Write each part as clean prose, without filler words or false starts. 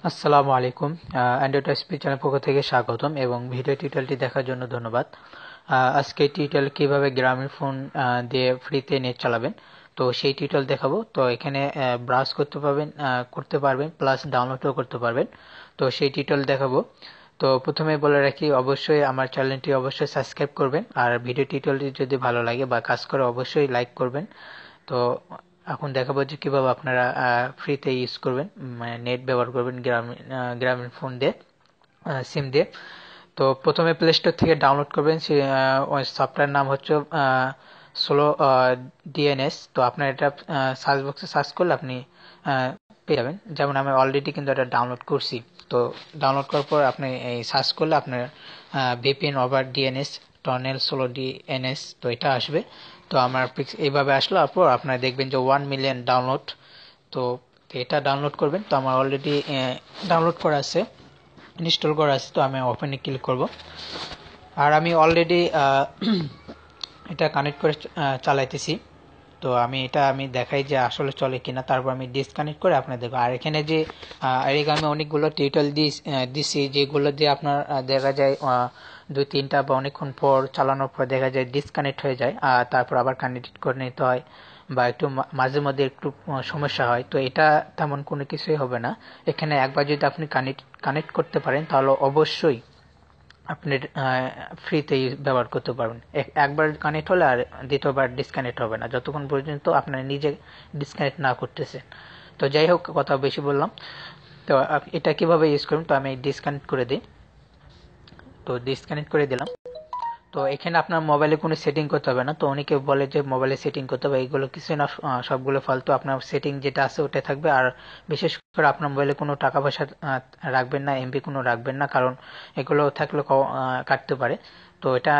আসসালামু আলাইকুম। Android SP channel পক্ষ থেকে স্বাগতম এবং ভিডিও টিউটোরিয়ালটি দেখার জন্য ধন্যবাদ। আজকে টিউটোরিয়াল কিভাবে গ্রামীণ ফোন দিয়ে ফ্রিতে নেট চালাবেন, তো সেই টিউটোরিয়াল দেখাবো। তো এখানে ব্রাউজ করতে পারবেন প্লাস ডাউনলোডও করতে পারবেন। তো সেই টিউটোরিয়াল দেখাবো। তো প্রথমে বলে রাখি, অবশ্যই আমার চ্যানেলটি অবশ্যই সাবস্ক্রাইব করবেন, আর ভিডিও টিউটোরিয়ালটি যদি ভালো লাগে বা কাজ করে অবশ্যই লাইক করবেন। তো এখন দেখাবো যে কিভাবে আপনারা ফ্রিতে ইউজ করবেন, মানে নেট ব্যবহার করবেন গ্রামীণ ফোন দিয়ে, সিম দিয়ে। তো প্রথমে প্লে স্টোর থেকে ডাউনলোড করবেন, ওই সফটওয়্যার নাম হচ্ছে স্লো ডিএনএস। তো আপনার এটা সার্চ বক্সে সার্চ করলে আপনি পেয়ে যাবেন। যেমন আমি অলরেডি কিন্তু এটা ডাউনলোড করছি। তো ডাউনলোড করার পর আপনি এই সার্চ করলে আপনার VPN over DNS tunnel solo DNS, তো এটা আসবে। তো আমার এইভাবে আসলো, তারপর আপনারা দেখবেন যে 1 মিলিয়ন ডাউনলোড। তো এটা ডাউনলোড করবেন। তো আমার অলরেডি ডাউনলোড করা আছে, ইনস্টল করা আছে। তো আমি ওপেনে ক্লিক করব। আর আমি অলরেডি এটা কানেক্ট করে চালাইতেছি। তো আমি দেখাই যে আসলে চলে কিনা, তারপর আমি ডিসকানেক্ট করে আপনার দেখবো। আর এখানে যে আমি অনেকগুলো টিউটোরিয়াল দিছি, যেগুলো দিয়ে আপনার দেখা যায় 2-3টা বা অনেকক্ষণ পর চালানোর পর দেখা যায় ডিসকানেক্ট হয়ে যায়, আর তারপর আবার কানেক্ট করে নিতে হয়, বা একটু মাঝে মধ্যে একটু সমস্যা হয়। তো এটা তেমন কোনো কিছুই হবে না। এখানে একবার যদি আপনি কানেক্ট করতে পারেন, তাহলে অবশ্যই আপনি ফ্রিতে ব্যবহার করতে পারবেন। একবার কানেক্ট হলে আর দ্বিতীয়বার ডিসকানেক্ট হবে না, যতক্ষণ পর্যন্ত আপনার নিজে ডিসকানেক্ট না করতেছেন। তো যাই হোক, কথা বেশি বললাম। তো এটা কিভাবে ইউজ করুন, তো আমি ডিসকানেক্ট করে দিই। তো ডিসকানেক্ট করে দিলাম। তো এখানে আপনার মোবাইলে কোনো সেটিং করতে হবে না। তো অনেকে বলে যে মোবাইলে সেটিং করতে হবে, এইগুলো কিছু না, সবগুলো ফালতু। আপনার সেটিং যেটা আছে ওটা থাকবে। আর বিশেষ করে আপনার মোবাইলে কোনো টাকা পয়সা রাখবেন না, এমবি কোনো রাখবেন না, কারণ এগুলো থাকলে কাটতে পারে। তো এটা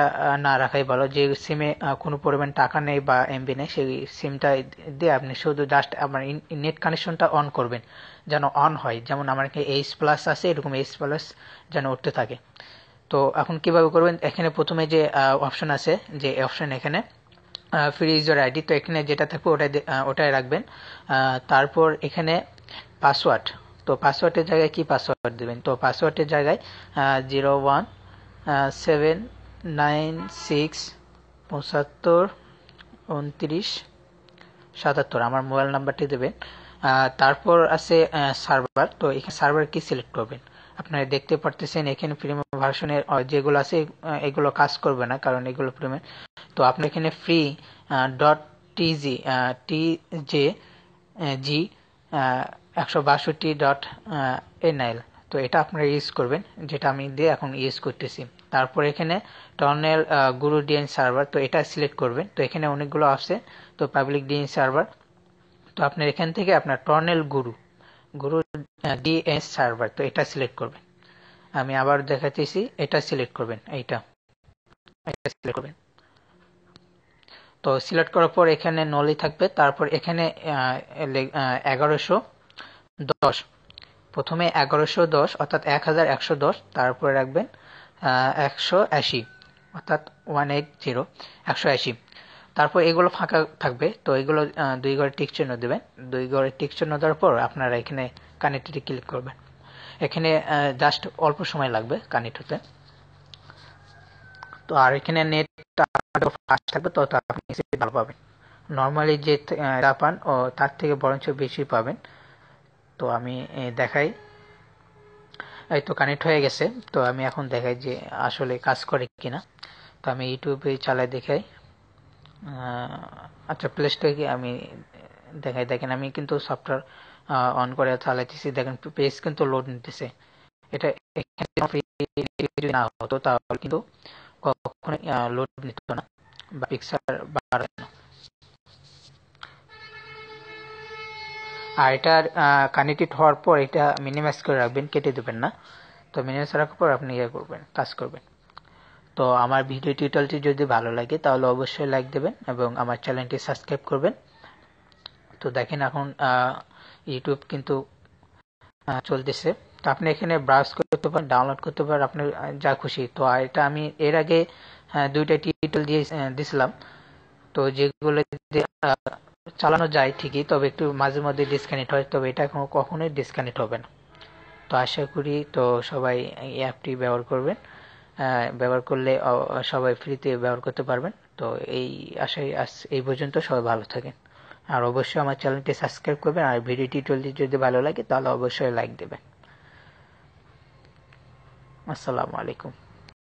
না রাখাই ভালো। যে সিমে কোনো পরিমাণ টাকা নেই বা এমবি নেই, সেই সিমটা দিয়ে আপনি শুধু জাস্ট আপনার নেট কানেকশনটা অন করবেন, যেন অন হয়। যেমন আমার এইচ প্লাস আছে, এরকম এইচ প্লাস যেন উঠতে থাকে। তো এখন কিভাবে করবেন, এখানে প্রথমে যে অপশন আছে, যে অপশন এখানে ফ্রি ইউজার আইডি, তো এখানে যেটা থাকবে ওটাই রাখবেন। তারপর এখানে পাসওয়ার্ড, তো পাসওয়ার্ডের জায়গায় কি পাসওয়ার্ড দেবেন, তো পাসওয়ার্ডের জায়গায় 0179652977 আমার মোবাইল নাম্বারটি দেবেন। তারপর আছে সার্ভার, তো এখানে সার্ভার কি সিলেক্ট করবেন। আপনারা দেখতে পারতেছেন এখানে প্রিমিয়াম ভার্সনের যেগুলো আছে এগুলো কাজ করবে না, কারণ এগুলো প্রিমিয়াম। তো আপনি এখানে ফ্রি ডট টিজি টিজে জি 162.nl, তো এটা আপনারা ইউজ করবেন, যেটা আমি দিয়ে এখন ইউজ করতেছি। তারপর এখানে টর্নেল গুরু ডিএন সার্ভার, তো এটা সিলেক্ট করবেন। তো এখানে অনেকগুলো আছে, তো পাবলিক ডিএন সার্ভার। তো আপনার এখান থেকে আপনার টর্নেল গুরু গুরু ডিএস সার্ভার, তো এটা সিলেক্ট করবেন। আমি আবার দেখাতেছি, এটা সিলেক্ট করবেন, এটা সিলেক্ট করবেন। তো সিলেক্ট করার পর এখানে নলি থাকবে। তারপর এখানে 1110, প্রথমে 1110 অর্থাৎ 1110, তারপরে রাখবেন 180 অর্থাৎ 180, তারপর এগুলো ফাঁকা থাকবে। তো এগুলো 2 ঘরে টিক চিহ্ন দেবেন। 2 ঘরে টিক চিহ্ন দেওয়ার পর আপনারা এখানে কানেক্টে ক্লিক করবেন। এখানে জাস্ট অল্প সময় লাগবে কানেক্ট হতে। তো আর এখানে নেটটা ফাস্ট থাকবে, তো আপনি ভালো পাবেন। নর্মালি যে পান ও তার থেকে বরঞ্চ বেশি পাবেন। তো আমি দেখাই, এই তো কানেক্ট হয়ে গেছে। তো আমি এখন দেখাই যে আসলে কাজ করে কিনা। তো আমি ইউটিউবে চালাই দেখাই। আচ্ছা, প্লে স্টোরে আমি দেখাই। দেখেন আমি কিন্তু সফটওয়্যার অন করে চালাইতেছি, দেখেন পেজ কিন্তু লোড নিতেছে। এটা এখানে ফ্রি না হতো তাহলে কিন্তু কখনোই লোড নিত না বা পিকচার বাড়বে না। আর এটা কানেক্টেড হওয়ার পর এটা মিনিমাইজ করে রাখবেন, কেটে দেবেন না। তো মিনিমাইজ রাখার পর আপনি কাজ করবেন। তো আমার ভিডিও টিউটোরিয়ালটি যদি ভালো লাগে তাহলে অবশ্যই লাইক দেবেন এবং আমার চ্যানেলটি সাবস্ক্রাইব করবেন। তো দেখেন এখন ইউটিউব কিন্তু চলতেছে। তো আপনি এখানে ব্রাউজ করতে পারেন, ডাউনলোড করতে পারেন, আপনার যা খুশি। তো এটা আমি এর আগে 2টা টিউটোরিয়াল দিয়েছিলাম, তো যেগুলো চালানো যায় ঠিকই, তবে একটু মাঝে মধ্যে ডিসকানেক্ট হয়, তবে এটা কখনোই ডিসকানেক্ট হবে না। তো আশা করি তো সবাই এই অ্যাপটি ব্যবহার করবেন, ব্যবহার করলে সবাই ফ্রিতে ব্যবহার করতে পারবেন। তো এই আশায় আজ এই পর্যন্ত, সবাই ভালো থাকেন। আর অবশ্যই আমার চ্যানেলটি সাবস্ক্রাইব করবেন, আর ভিডিও টিউটোরিয়ালটি যদি ভালো লাগে তাহলে অবশ্যই লাইক দেবেন। আসসালামু আলাইকুম।